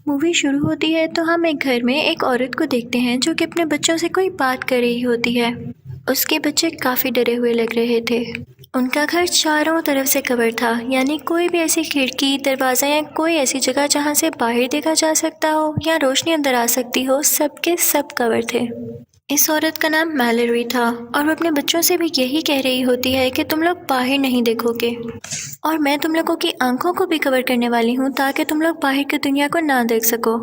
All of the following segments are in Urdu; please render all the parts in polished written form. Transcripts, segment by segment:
مووی شروع ہوتی ہے تو ہم ایک گھر میں ایک عورت کو دیکھتے ہیں جو کہ اپنے بچوں سے کوئی بات کر رہی ہوتی ہے۔ اس کے بچے کافی ڈرے ہوئے لگ رہے تھے۔ ان کا گھر چاروں طرف سے کور تھا، یعنی کوئی بھی ایسی کھڑکی، دروازہ یا کوئی ایسی جگہ جہاں سے باہر دیکھا جا سکتا ہو یا روشنی اندر آ سکتی ہو، سب کے سب کور تھے۔ اس عورت کا نام میلری تھا اور وہ اپنے بچوں سے بھی یہی کہہ رہی ہوتی ہے کہ تم لوگ باہر نہیں دیکھو گے اور میں تم لوگوں کی آنکھوں کو بھی کور کرنے والی ہوں تاکہ تم لوگ باہر کی دنیا کو نہ دیکھ سکو۔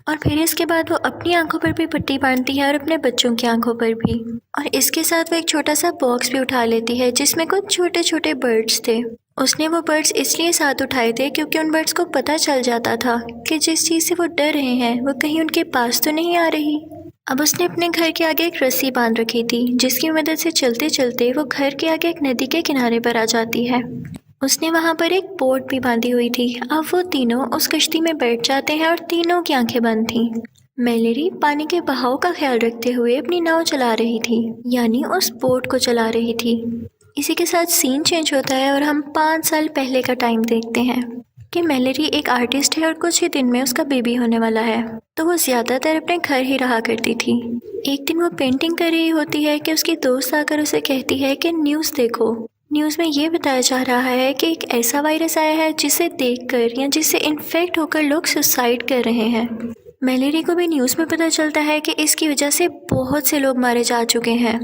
اور پھر اس کے بعد وہ اپنی آنکھوں پر بھی پٹی باندھتی ہے اور اپنے بچوں کی آنکھوں پر بھی، اور اس کے ساتھ وہ ایک چھوٹا سا باکس بھی اٹھا لیتی ہے جس میں کچھ چھوٹے چھوٹے برڈز تھے۔ اس نے وہ برڈز اس لیے ساتھ اٹھائے تھے کیونکہ ان برڈز کو پتہ چل جاتا تھا کہ جس چیز سے وہ ڈر رہے ہیں وہ کہیں ان کے پاس تو نہیں آ رہی۔ اب اس نے اپنے گھر کے آگے ایک رسی باندھ رکھی تھی جس کی مدد سے چلتے چلتے وہ گھر کے آگے ایک ندی کے کنارے پر آ جاتی ہے۔ اس نے وہاں پر ایک بوٹ بھی باندھی ہوئی تھی۔ اب وہ تینوں اس کشتی میں بیٹھ جاتے ہیں اور تینوں کی آنکھیں بند تھیں۔ میلری پانی کے بہاؤ کا خیال رکھتے ہوئے اپنی ناؤ چلا رہی تھی، یعنی اس بوٹ کو چلا رہی تھی۔ اسی کے ساتھ سین چینج ہوتا ہے اور ہم 5 سال پہلے کا ٹائم دیکھتے ہیں کہ میلری ایک آرٹسٹ ہے اور کچھ ہی دن میں اس کا بیبی ہونے والا ہے، تو وہ زیادہ تر اپنے گھر ہی رہا کرتی تھی۔ ایک دن وہ پینٹنگ کر رہی ہوتی ہے کہ اس کی دوست آ کر اسے کہتی ہے کہ نیوز دیکھو، نیوز میں یہ بتایا جا رہا ہے کہ ایک ایسا وائرس آیا ہے جسے دیکھ کر یا جس سے انفیکٹ ہو کر لوگ سوسائڈ کر رہے ہیں۔ میلری کو بھی نیوز میں پتہ چلتا ہے کہ اس کی وجہ سے بہت سے لوگ مارے جا چکے ہیں،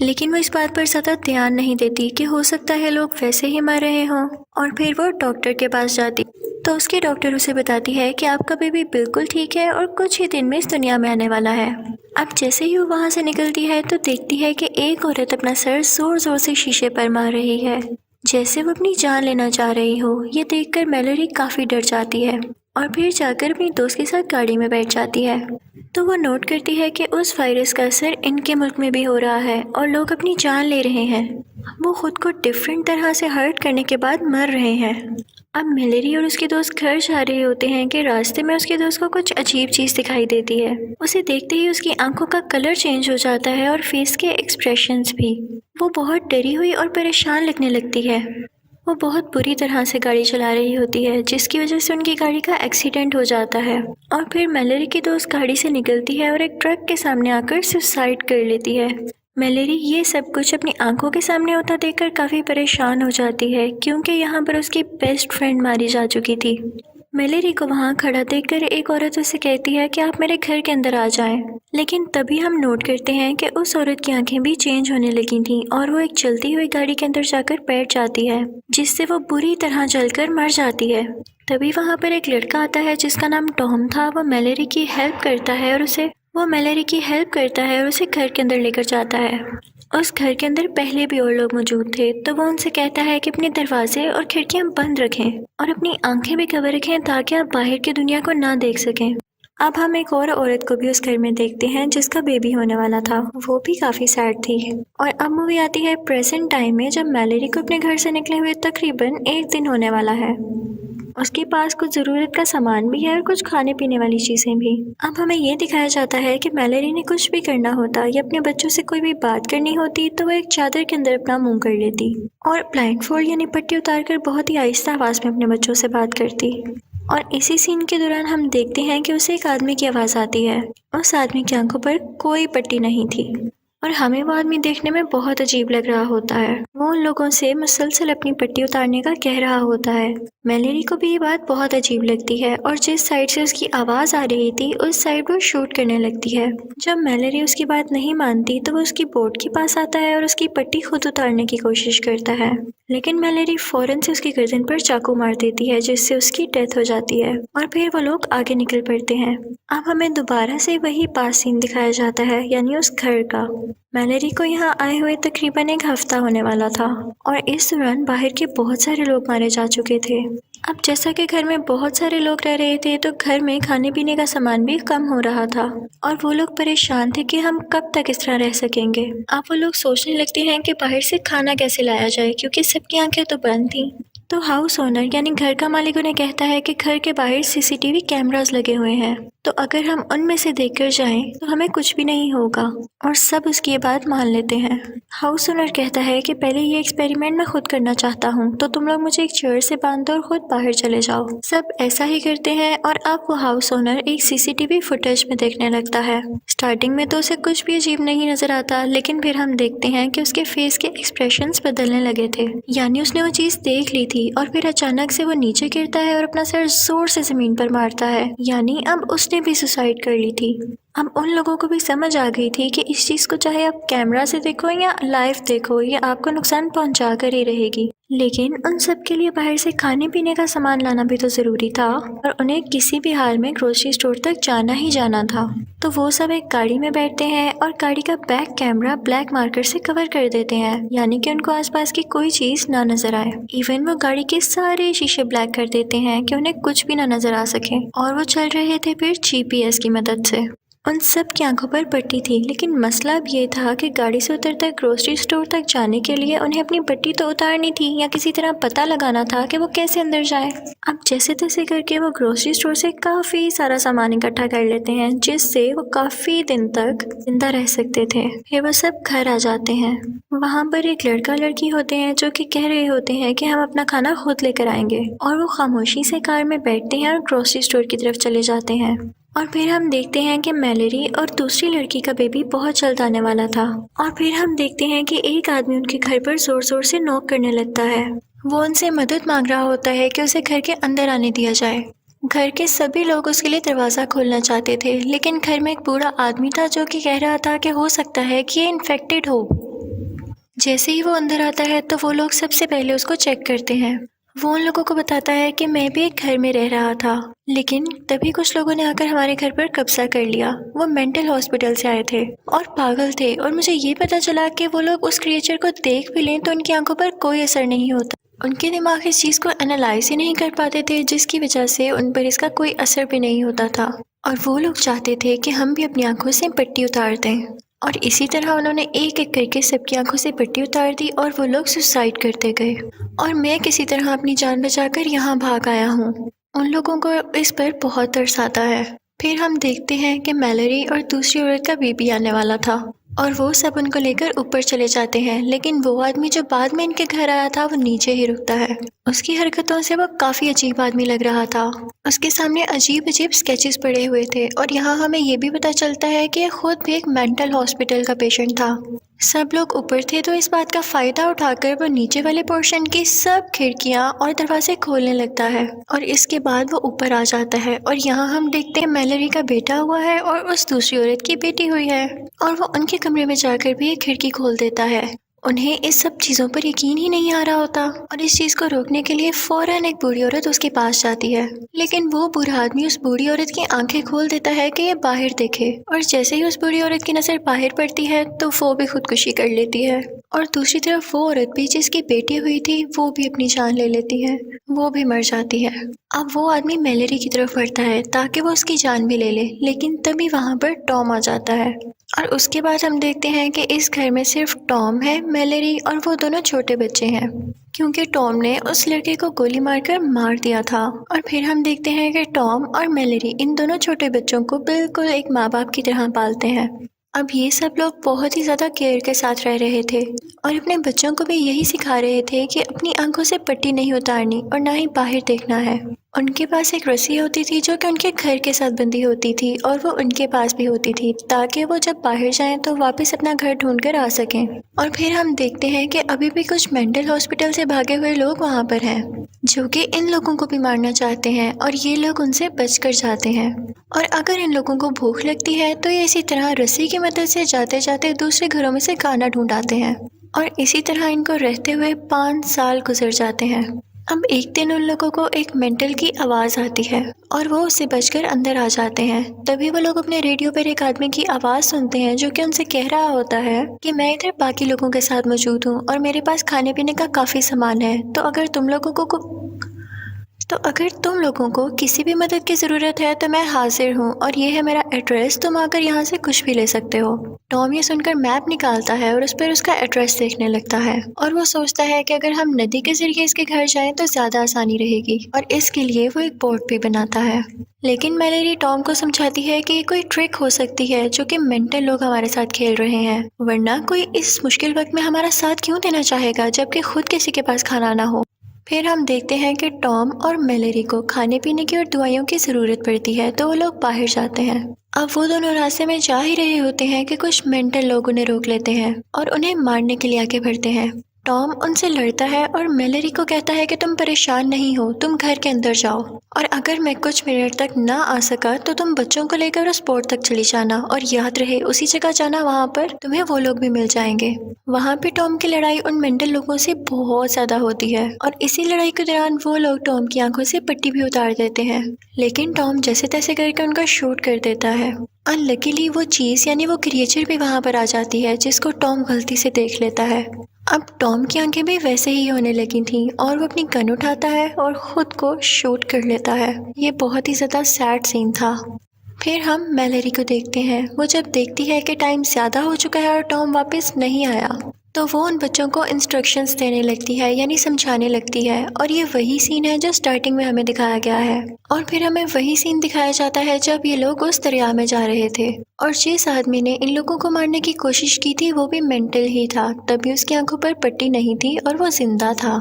لیکن وہ اس بات پر زیادہ دھیان نہیں دیتی کہ ہو سکتا ہے لوگ ویسے ہی مر رہے ہوں۔ اور پھر وہ ڈاکٹر کے پاس جاتی تو اس کی ڈاکٹر اسے بتاتی ہے کہ آپ کا بیبی بالکل ٹھیک ہے اور کچھ ہی دن میں اس دنیا میں آنے والا ہے۔ اب جیسے ہی وہ وہاں سے نکلتی ہے تو دیکھتی ہے کہ ایک عورت اپنا سر زور زور سے شیشے پر مار رہی ہے، جیسے وہ اپنی جان لینا چاہ رہی ہو۔ یہ دیکھ کر میلری کافی ڈر جاتی ہے اور پھر جا کر اپنی دوست کے ساتھ گاڑی میں بیٹھ جاتی ہے۔ تو وہ نوٹ کرتی ہے کہ اس وائرس کا اثر ان کے ملک میں بھی ہو رہا ہے اور لوگ اپنی جان لے رہے ہیں، وہ خود کو ڈیفرنٹ طرح سے ہرٹ کرنے کے بعد مر رہے ہیں۔ اب میلری اور اس کی دوست گھر جا رہے ہوتے ہیں کہ راستے میں اس کی دوست کو کچھ عجیب چیز دکھائی دیتی ہے۔ اسے دیکھتے ہی اس کی آنکھوں کا کلر چینج ہو جاتا ہے اور فیس کے ایکسپریشنز بھی۔ وہ بہت ڈری ہوئی اور پریشان لگنے لگتی ہے۔ وہ بہت بری طرح سے گاڑی چلا رہی ہوتی ہے جس کی وجہ سے ان کی گاڑی کا ایکسیڈنٹ ہو جاتا ہے، اور پھر میلری کی دوست گاڑی سے نکلتی ہے اور ایک ٹرک کے سامنے آ کر سوسائڈ کر لیتی ہے۔ میلری یہ سب کچھ اپنی آنکھوں کے سامنے ہوتا دیکھ کر کافی پریشان ہو جاتی ہے کیونکہ یہاں پر اس کی بیسٹ فرینڈ ماری جا چکی تھی۔ میلری کو وہاں کھڑا دیکھ کر ایک عورت اسے کہتی ہے کہ آپ میرے گھر کے اندر آ جائیں، لیکن تبھی ہم نوٹ کرتے ہیں کہ اس عورت کی آنکھیں بھی چینج ہونے لگی تھیں اور وہ ایک چلتی ہوئی گاڑی کے اندر جا کر بیٹھ جاتی ہے جس سے وہ بری طرح جل کر مر جاتی ہے۔ تبھی وہاں پر ایک لڑکا آتا ہے جس کا نام ٹام تھا۔ وہ میلری کی ہیلپ کرتا ہے اور اسے گھر کے اندر لے کر جاتا ہے۔ اس گھر کے اندر پہلے بھی اور لوگ موجود تھے تو وہ ان سے کہتا ہے کہ اپنے دروازے اور کھڑکیاں بند رکھیں اور اپنی آنکھیں بھی کور رکھیں تاکہ آپ باہر کی دنیا کو نہ دیکھ سکیں۔ اب ہم ایک اور عورت کو بھی اس گھر میں دیکھتے ہیں جس کا بیبی ہونے والا تھا، وہ بھی کافی سیڈ تھی۔ اور اب مووی آتی ہے پریزنٹ ٹائم میں جب میلری کو اپنے گھر سے نکلے ہوئے تقریباً 1 دن ہونے والا ہے۔ اس کے پاس کچھ ضرورت کا سامان بھی ہے اور کچھ کھانے پینے والی چیزیں بھی۔ اب ہمیں یہ دکھایا جاتا ہے کہ میلری نے کچھ بھی کرنا ہوتا یا اپنے بچوں سے کوئی بھی بات کرنی ہوتی تو وہ ایک چادر کے اندر اپنا منہ کر لیتی اور بلائنڈ فولڈ یعنی پٹی اتار کر بہت ہی آہستہ آواز میں اپنے بچوں سے بات کرتی۔ اور اسی سین کے دوران ہم دیکھتے ہیں کہ اسے ایک آدمی کی آواز آتی ہے۔ اس آدمی کی آنکھوں پر کوئی پٹی نہیں تھی اور ہمیں وہ آدمی دیکھنے میں بہت عجیب لگ رہا ہوتا ہے۔ وہ ان لوگوں سے مسلسل اپنی پٹی اتارنے کا کہہ رہا ہوتا ہے۔ میلری کو بھی یہ بات بہت عجیب لگتی ہے اور جس سائڈ سے اس کی آواز آ رہی تھی اس سائڈ وہ شوٹ کرنے لگتی ہے۔ جب میلری اس کی بات نہیں مانتی تو وہ اس کی بوٹ کے پاس آتا ہے اور اس کی پٹی خود اتارنے کی کوشش کرتا ہے، لیکن میلری فوراً سے اس کی گردن پر چاقو مار دیتی ہے جس سے اس کی ڈیتھ ہو جاتی ہے اور پھر وہ لوگ آگے نکل پڑتے ہیں۔ اب ہمیں دوبارہ سے وہی پاس سین دکھایا جاتا ہے، یعنی اس گھر کا۔ میلری کو یہاں آئے ہوئے تقریباً 1 ہفتہ ہونے والا تھا اور اس دوران باہر کے بہت سارے لوگ مارے جا چکے تھے۔ اب جیسا کہ گھر میں بہت سارے لوگ رہ رہے تھے تو گھر میں کھانے پینے کا سامان بھی کم ہو رہا تھا اور وہ لوگ پریشان تھے کہ ہم کب تک اس طرح رہ سکیں گے۔ اب وہ لوگ سوچنے لگتے ہیں کہ باہر سے کھانا کیسے لایا جائے کیونکہ سب کی آنکھیں تو بند تھیں۔ تو ہاؤس اونر یعنی گھر کا مالک انہیں کہتا ہے کہ گھر کے باہر CCTV کیمراز لگے ہوئے ہیں، تو اگر ہم ان میں سے دیکھ کر جائیں تو ہمیں کچھ بھی نہیں ہوگا، اور سب اس کی یہ بات مان لیتے ہیں۔ ہاؤس اونر کہتا ہے کہ پہلے یہ ایکسپیریمنٹ میں خود کرنا چاہتا ہوں، تو تم لوگ مجھے ایک چیئر سے باندھ دو اور خود باہر چلے جاؤ۔ سب ایسا ہی کرتے ہیں اور اب وہ ہاؤس اونر ایک CCTV فوٹیج میں دیکھنے لگتا ہے۔ سٹارٹنگ میں تو اسے کچھ بھی عجیب نہیں نظر آتا، لیکن پھر ہم دیکھتے ہیں کہ اس کے فیس کے ایکسپریشنز بدلنے لگے تھے، یعنی اس نے وہ چیز دیکھ لی تھی اور پھر اچانک سے وہ نیچے گرتا ہے اور اپنا سر زور سے زمین پر مارتا ہے، یعنی اب اس نے بھی سوسائڈ کر لی تھی۔ اب ان لوگوں کو بھی سمجھ آ گئی تھی کہ اس چیز کو چاہے آپ کیمرہ سے دیکھو یا لائیو دیکھو، یہ آپ کو نقصان پہنچا کر ہی رہے گی۔ لیکن ان سب کے لیے باہر سے کھانے پینے کا سامان لانا بھی تو ضروری تھا، اور انہیں کسی بھی حال میں گروسری اسٹور تک جانا ہی جانا تھا۔ تو وہ سب ایک گاڑی میں بیٹھتے ہیں اور گاڑی کا بیک کیمرہ بلیک مارکر سے کور کر دیتے ہیں، یعنی کہ ان کو آس پاس کی کوئی چیز نہ نظر آئے۔ ایون وہ گاڑی کے سارے شیشے بلیک کر دیتے ہیں کہ انہیں کچھ بھی نہ نظر آ سکے، اور وہ چل رہے تھے پھر GPS کی مدد سے۔ ان سب کی آنکھوں پر پٹی تھی، لیکن مسئلہ اب یہ تھا کہ گاڑی سے اتر کر گروسری اسٹور تک جانے کے لیے انہیں اپنی پٹی تو اتارنی تھی یا کسی طرح پتہ لگانا تھا کہ وہ کیسے اندر جائے۔ اب جیسے تیسے کر کے وہ گروسری اسٹور سے کافی سارا سامان اکٹھا کر لیتے ہیں، جس سے وہ کافی دن تک زندہ رہ سکتے تھے۔ پھر وہ سب گھر آ جاتے ہیں۔ وہاں پر ایک لڑکا لڑکی ہوتے ہیں جو کہ کہہ رہے ہوتے ہیں کہ ہم اپنا کھانا خود لے کر آئیں گے، اور وہ خاموشی سے کار میں بیٹھتے ہیں اور گروسری اسٹور کی طرف چلے جاتے ہیں۔ اور پھر ہم دیکھتے ہیں کہ میلری اور دوسری لڑکی کا بیبی بہت جلد آنے والا تھا، اور پھر ہم دیکھتے ہیں کہ ایک آدمی ان کے گھر پر زور زور سے نوک کرنے لگتا ہے۔ وہ ان سے مدد مانگ رہا ہوتا ہے کہ اسے گھر کے اندر آنے دیا جائے۔ گھر کے سبھی لوگ اس کے لیے دروازہ کھولنا چاہتے تھے، لیکن گھر میں ایک بوڑھا آدمی تھا جو کہ کہہ رہا تھا کہ ہو سکتا ہے کہ یہ انفیکٹڈ ہو۔ جیسے ہی وہ اندر آتا ہے تو وہ لوگ سب سے پہلے اس کو چیک کرتے ہیں۔ وہ ان لوگوں کو بتاتا ہے کہ میں بھی ایک گھر میں رہ رہا تھا، لیکن تبھی کچھ لوگوں نے آ کر ہمارے گھر پر قبضہ کر لیا۔ وہ مینٹل ہاسپٹل سے آئے تھے اور پاگل تھے، اور مجھے یہ پتا چلا کہ وہ لوگ اس کریچر کو دیکھ بھی لیں تو ان کی آنکھوں پر کوئی اثر نہیں ہوتا۔ ان کے دماغ اس چیز کو انالائز ہی نہیں کر پاتے تھے، جس کی وجہ سے ان پر اس کا کوئی اثر بھی نہیں ہوتا تھا، اور وہ لوگ چاہتے تھے کہ ہم بھی اپنی آنکھوں سے پٹی اتار دیں، اور اسی طرح انہوں نے ایک ایک کر کے سب کی آنکھوں سے پٹی اتار دی اور وہ لوگ سوسائڈ کرتے گئے، اور میں کسی طرح اپنی جان بچا کر یہاں بھاگ آیا ہوں۔ ان لوگوں کو اس پر بہت ترس آتا ہے۔ پھر ہم دیکھتے ہیں کہ میلری اور دوسری عورت کا بیبی آنے والا تھا، اور وہ سب ان کو لے کر اوپر چلے جاتے ہیں، لیکن وہ آدمی جو بعد میں ان کے گھر آیا تھا وہ نیچے ہی رکتا ہے۔ اس کی حرکتوں سے وہ کافی عجیب آدمی لگ رہا تھا۔ اس کے سامنے عجیب عجیب سکیچز پڑے ہوئے تھے، اور یہاں ہمیں یہ بھی پتہ چلتا ہے کہ یہ خود بھی ایک مینٹل ہاسپٹل کا پیشنٹ تھا۔ سب لوگ اوپر تھے تو اس بات کا فائدہ اٹھا کر وہ نیچے والے پورشن کی سب کھڑکیاں اور دروازے کھولنے لگتا ہے، اور اس کے بعد وہ اوپر آ جاتا ہے، اور یہاں ہم دیکھتے ہیں میلری کا بیٹا ہوا ہے اور اس دوسری عورت کی بیٹی ہوئی ہے، اور وہ ان کے کمرے میں جا کر بھی ایک کھڑکی کھول دیتا ہے۔ انہیں اس سب چیزوں پر یقین ہی نہیں آ رہا ہوتا، اور اس چیز کو روکنے کے لیے فوراً ایک بوڑھی عورت اس کے پاس جاتی ہے، لیکن وہ بوڑھا آدمی اس بوڑھی عورت کی آنکھیں کھول دیتا ہے کہ یہ باہر دیکھے، اور جیسے ہی اس بوڑھی عورت کی نظر باہر پڑتی ہے تو وہ بھی خودکشی کر لیتی ہے، اور دوسری طرف وہ عورت بھی جس کی بیٹی ہوئی تھی وہ بھی اپنی جان لے لیتی ہے، وہ بھی مر جاتی ہے۔ اب وہ آدمی میلری کی طرف بڑھتا ہے تاکہ وہ اس کی جان بھی لے لے، لیکن تبھی وہاں پر ٹام آ جاتا ہے، اور اس کے بعد ہم دیکھتے ہیں کہ اس گھر میں صرف ٹام ہے، میلری اور وہ دونوں چھوٹے بچے ہیں، کیونکہ ٹام نے اس لڑکے کو گولی مار کر مار دیا تھا۔ اور پھر ہم دیکھتے ہیں کہ ٹام اور میلری ان دونوں چھوٹے بچوں کو بالکل ایک ماں باپ کی طرح پالتے ہیں۔ اب یہ سب لوگ بہت ہی زیادہ کیئر کے ساتھ رہ رہے تھے، اور اپنے بچوں کو بھی یہی سکھا رہے تھے کہ اپنی آنکھوں سے پٹی نہیں اتارنی اور نہ ہی باہر دیکھنا ہے۔ ان کے پاس ایک رسی ہوتی تھی جو کہ ان کے گھر کے ساتھ بندھی ہوتی تھی، اور وہ ان کے پاس بھی ہوتی تھی تاکہ وہ جب باہر جائیں تو واپس اپنا گھر ڈھونڈ کر آ سکیں۔ اور پھر ہم دیکھتے ہیں کہ ابھی بھی کچھ مینٹل ہاسپٹل سے بھاگے ہوئے لوگ وہاں پر ہیں جو کہ ان لوگوں کو بھی مارنا چاہتے ہیں، اور یہ لوگ ان سے بچ کر جاتے ہیں۔ اور اگر ان لوگوں کو بھوک لگتی ہے تو یہ اسی طرح رسی کی مدد سے جاتے جاتے دوسرے گھروں میں سے کھانا ڈھونڈ آتے ہیں، اور اسی طرح ان کو رہتے ہوئے 5 سال گزر جاتے ہیں۔ اب ایک دن ان لوگوں کو ایک مینٹل کی آواز آتی ہے، اور وہ اس سے بچ کر اندر آ جاتے ہیں۔ تبھی وہ لوگ اپنے ریڈیو پر ایک آدمی کی آواز سنتے ہیں جو کہ ان سے کہہ رہا ہوتا ہے کہ میں ادھر باقی لوگوں کے ساتھ موجود ہوں، اور میرے پاس کھانے پینے کا کافی سامان ہے، تو اگر تم لوگوں کو تو اگر تم لوگوں کو کسی بھی مدد کی ضرورت ہے تو میں حاضر ہوں، اور یہ ہے میرا ایڈریس، تم آ کر یہاں سے کچھ بھی لے سکتے ہو۔ ٹام یہ سن کر میپ نکالتا ہے اور اس پر اس کا ایڈریس دیکھنے لگتا ہے، اور وہ سوچتا ہے کہ اگر ہم ندی کے ذریعے اس کے گھر جائیں تو زیادہ آسانی رہے گی، اور اس کے لیے وہ ایک بورڈ بھی بناتا ہے۔ لیکن میلیری ٹام کو سمجھاتی ہے کہ یہ کوئی ٹرک ہو سکتی ہے جو کہ مینٹل لوگ ہمارے ساتھ کھیل رہے ہیں، ورنہ کوئی اس مشکل وقت میں ہمارا ساتھ کیوں دینا چاہے گا جبکہ خود کسی کے پاس کھانا نہ ہو۔ پھر ہم دیکھتے ہیں کہ ٹام اور میلیری کو کھانے پینے کی اور دوائیوں کی ضرورت پڑتی ہے، تو وہ لوگ باہر جاتے ہیں۔ اب وہ دونوں راستے میں جا ہی رہے ہوتے ہیں کہ کچھ مینٹل لوگ انہیں روک لیتے ہیں اور انہیں مارنے کے لیے آگے بڑھتے ہیں۔ ٹام ان سے لڑتا ہے اور میلیری کو کہتا ہے کہ تم پریشان نہیں ہو، تم گھر کے اندر جاؤ، اور اگر میں کچھ منٹ تک نہ آ سکا تو تم بچوں کو لے کر اس بورڈ تک چلی جانا، اور یاد رہے اسی جگہ جانا، وہاں پر تمہیں وہ لوگ بھی مل جائیں گے۔ وہاں پہ ٹام کی لڑائی ان مینٹل لوگوں سے بہت زیادہ ہوتی ہے، اور اسی لڑائی کے دوران وہ لوگ ٹام کی آنکھوں سے پٹی بھی اتار دیتے ہیں، لیکن ٹام جیسے تیسے کر کے ان کا شوٹ کر دیتا ہے۔ انلکیلی وہ چیز یعنی وہ کریچر بھی وہاں پر آ جاتی ہے جس کو ٹام غلطی سے دیکھ لیتا ہے۔ اب ٹام کی آنکھیں بھی ویسے ہی ہونے لگی تھیں، اور وہ اپنی گن اٹھاتا ہے اور خود کو شوٹ کر لیتا ہے۔ یہ بہت ہی زیادہ سیڈ سین تھا۔ پھر ہم میلیری کو دیکھتے ہیں، وہ جب دیکھتی ہے کہ ٹائم زیادہ ہو چکا ہے اور ٹام واپس نہیں آیا تو وہ ان بچوں کو انسٹرکشنز دینے لگتی ہے، یعنی سمجھانے لگتی ہے، اور یہ وہی سین ہے جو سٹارٹنگ میں ہمیں دکھایا گیا ہے۔ اور پھر ہمیں وہی سین دکھایا جاتا ہے جب یہ لوگ اس دریا میں جا رہے تھے، اور جس آدمی نے ان لوگوں کو مارنے کی کوشش کی تھی وہ بھی مینٹل ہی تھا، تبھی اس کی آنکھوں پر پٹی نہیں تھی اور وہ زندہ تھا۔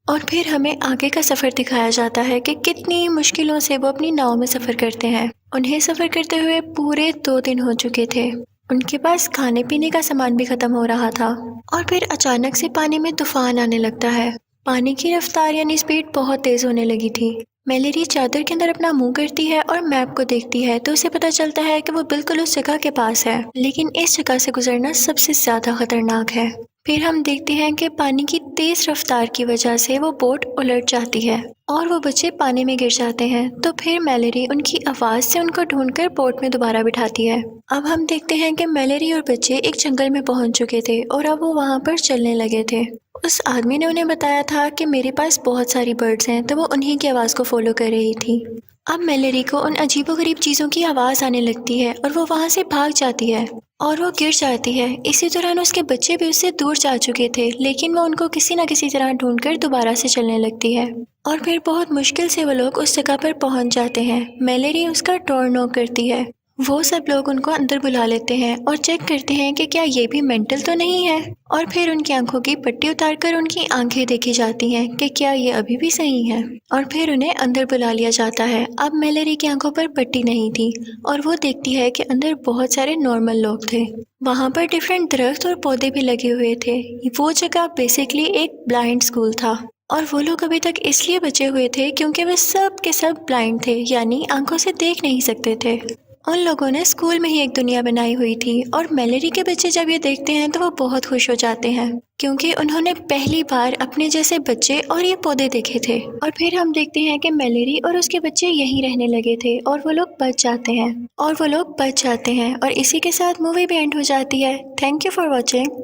اور پھر ہمیں آگے کا سفر دکھایا جاتا ہے کہ کتنی مشکلوں سے وہ اپنی ناؤ میں سفر کرتے ہیں۔ انہیں سفر کرتے ہوئے پورے 2 دن ہو چکے تھے، ان کے پاس کھانے پینے کا سامان بھی ختم ہو رہا تھا، اور پھر اچانک سے پانی میں طوفان آنے لگتا ہے۔ پانی کی رفتار یعنی سپیڈ بہت تیز ہونے لگی تھی۔ میلیری چادر کے اندر اپنا منہ کرتی ہے اور میپ کو دیکھتی ہے تو اسے پتہ چلتا ہے کہ وہ بالکل اس جگہ کے پاس ہے، لیکن اس جگہ سے گزرنا سب سے زیادہ خطرناک ہے۔ پھر ہم دیکھتے ہیں کہ پانی کی تیز رفتار کی وجہ سے وہ بوٹ الٹ جاتی ہے اور وہ بچے پانی میں گر جاتے ہیں، تو پھر میلیری ان کی آواز سے ان کو ڈھونڈ کر بوٹ میں دوبارہ بٹھاتی ہے۔ اب ہم دیکھتے ہیں کہ میلیری اور بچے ایک جنگل میں پہنچ چکے تھے اور اب وہ وہاں پر چلنے لگے تھے۔ اس آدمی نے انہیں بتایا تھا کہ میرے پاس بہت ساری برڈز ہیں، تو وہ انہی کی آواز کو فالو کر رہی تھی۔ اب میلیری کو ان عجیب و غریب چیزوں کی آواز آنے لگتی ہے اور وہ وہاں سے بھاگ جاتی ہے اور وہ گر جاتی ہے۔ اسی دوران اس کے بچے بھی اس سے دور جا چکے تھے، لیکن وہ ان کو کسی نہ کسی طرح ڈھونڈ کر دوبارہ سے چلنے لگتی ہے، اور پھر بہت مشکل سے وہ لوگ اس جگہ پر پہنچ جاتے ہیں۔ میلیری اس کا ڈور نوک کرتی ہے، وہ سب لوگ ان کو اندر بلا لیتے ہیں اور چیک کرتے ہیں کہ کیا یہ بھی مینٹل تو نہیں ہے، اور پھر ان کی آنکھوں کی پٹی اتار کر ان کی آنکھیں دیکھی جاتی ہیں کہ کیا یہ ابھی بھی صحیح ہے، اور پھر انہیں اندر بلا لیا جاتا ہے۔ اب میلیری کی آنکھوں پر پٹی نہیں تھی اور وہ دیکھتی ہے کہ اندر بہت سارے نارمل لوگ تھے، وہاں پر ڈیفرنٹ درخت اور پودے بھی لگے ہوئے تھے۔ وہ جگہ بیسیکلی ایک بلائنڈ اسکول تھا، اور وہ لوگ ابھی تک اس لیے بچے ہوئے تھے کیونکہ وہ سب کے سب بلائنڈ تھے، یعنی آنکھوں سے دیکھ نہیں سکتے تھے۔ ان لوگوں نے اسکول میں ہی ایک دنیا بنائی ہوئی تھی، اور میلیری کے بچے جب یہ دیکھتے ہیں تو وہ بہت خوش ہو جاتے ہیں کیونکہ انہوں نے پہلی بار اپنے جیسے بچے اور یہ پودے دیکھے تھے۔ اور پھر ہم دیکھتے ہیں کہ میلیری اور اس کے بچے یہیں رہنے لگے تھے اور وہ لوگ بچ جاتے ہیں اور اسی کے ساتھ مووی بھی اینڈ ہو جاتی ہے۔ Thank you for watching.